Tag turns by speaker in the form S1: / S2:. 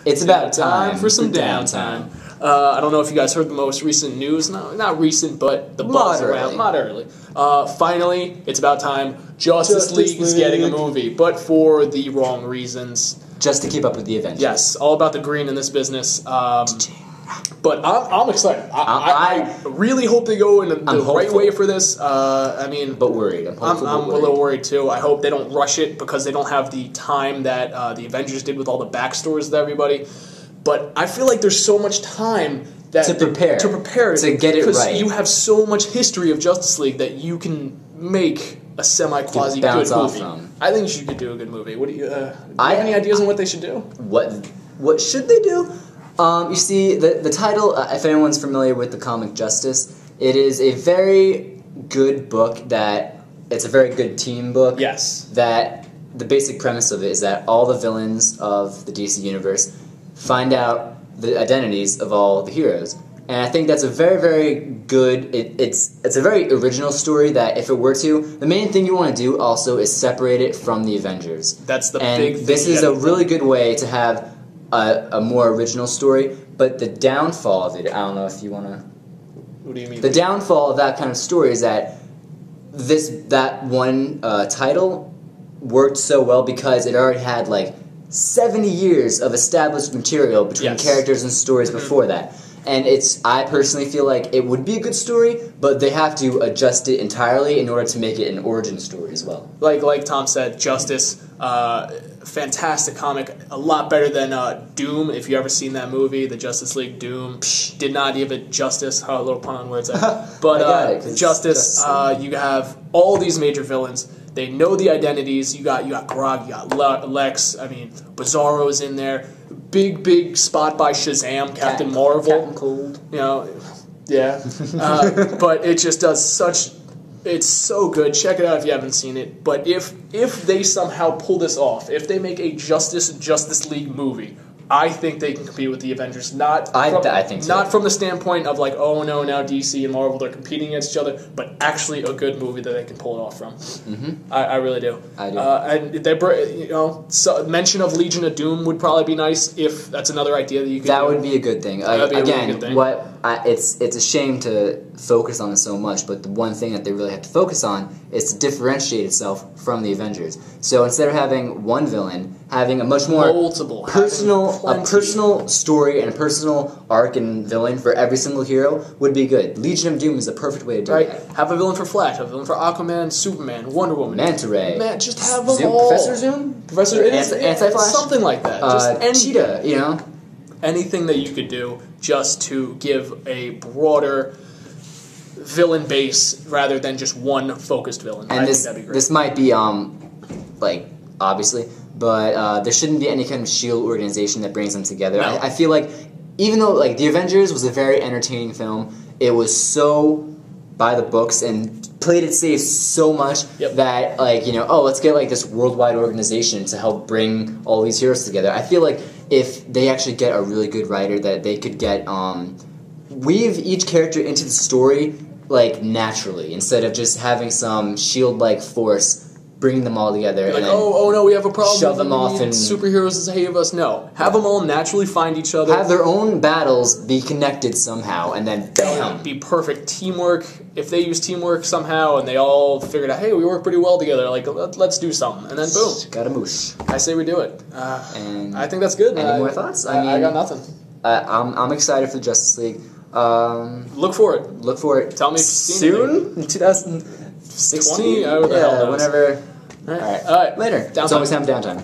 S1: It's about time
S2: for some downtime. I don't know if you guys heard the most recent news. No, not recent, but the buzz around moderately. Finally, it's about time. Justice League is getting a movie, but for the wrong reasons.
S1: Just to keep up with the Avengers.
S2: Yes, all about the green in this business. But I'm excited. I really hope they go in the right way for this.
S1: But worried.
S2: I'm a little worried too. I hope they don't rush it because they don't have the time that the Avengers did with all the backstories with everybody. But I feel like there's so much time to prepare
S1: to get it right.
S2: Because you have so much history of Justice League that you can make a semi-quasi good movie. I think you could do a good movie. What do you? Do you have any ideas on what they should do?
S1: What should they do? You see, the title, if anyone's familiar with the comic Justice, it is a very good book it's a very good team book.
S2: Yes.
S1: That the basic premise of it is that all the villains of the DC universe find out the identities of all the heroes. And I think that's a very, very good, it's a very original story that if it were to, the main thing you want to do also is separate it from the Avengers.
S2: That's the big thing.
S1: This is a really good way to have a more original story, but the downfall of it, I don't know if you want to...
S2: What do you mean?
S1: The downfall of that kind of story is that that one title worked so well because it already had like 70 years of established material between characters and stories before that. And I personally feel like it would be a good story, but they have to adjust it entirely in order to make it an origin story as well.
S2: Like Tom said, Justice, fantastic comic, a lot better than Doom. If you ever seen that movie, the Justice League Doom, did not give it justice. A little pun on words there. But Justice, you have all these major villains. They know the identities. You got Grog, you got Lex. I mean, Bizarro's in there. Big spot by Shazam, Captain Marvel.
S1: Captain Cold.
S2: You know, yeah. But it just does it's so good. Check it out if you haven't seen it. But if they somehow pull this off, if they make a Justice League movie, I think they can compete with the Avengers.
S1: I think so.
S2: Not from the standpoint of like, oh no, now DC and Marvel they're competing against each other, but actually a good movie that they can pull it off from.
S1: Mm-hmm.
S2: I really do.
S1: I do.
S2: And they, mention of Legion of Doom would probably be nice if that's another idea that you could.
S1: That would be a good thing.
S2: That'd be a really good thing.
S1: It's a shame to focus on it so much, but the one thing that they really have to focus on is to differentiate itself from the Avengers. So instead of having one villain, having a much more personal story and a personal arc and villain for every single hero would be good. Legion of Doom is the perfect way to do it.
S2: Have a villain for Flash, have a villain for Aquaman, Superman, Wonder Woman,
S1: Manta Ray.
S2: Just have them all.
S1: Professor Zoom?
S2: Anti-Flash? Something like that.
S1: Cheetah, you know?
S2: Anything that you could do just to give a broader villain base rather than just one focused villain.
S1: And
S2: I think that'd be great.
S1: This might be, obviously, but there shouldn't be any kind of SHIELD organization that brings them together.
S2: No.
S1: I feel like, even though The Avengers was a very entertaining film, it was so by the books and played it safe so much that, let's get this worldwide organization to help bring all these heroes together. I feel like if they actually get a really good writer, that they could get weave each character into the story naturally, instead of just having some SHIELD-like force bringing them all together.
S2: Like, oh no, we have a problem.
S1: Shove them off and
S2: superheroes to save us. No, have them all naturally find each other.
S1: Have their own battles be connected somehow, and then bam,
S2: be perfect teamwork. If they use teamwork somehow, and they all figured out, hey, we work pretty well together. Let's do something, and then boom,
S1: got a moosh.
S2: I say we do it.
S1: And
S2: I think that's good.
S1: Any more thoughts?
S2: I got nothing.
S1: I'm excited for Justice League.
S2: Look for it.
S1: Look for it.
S2: Tell me
S1: soon. 2016.
S2: Whenever.
S1: All right.
S2: Later.
S1: It's always time for downtime.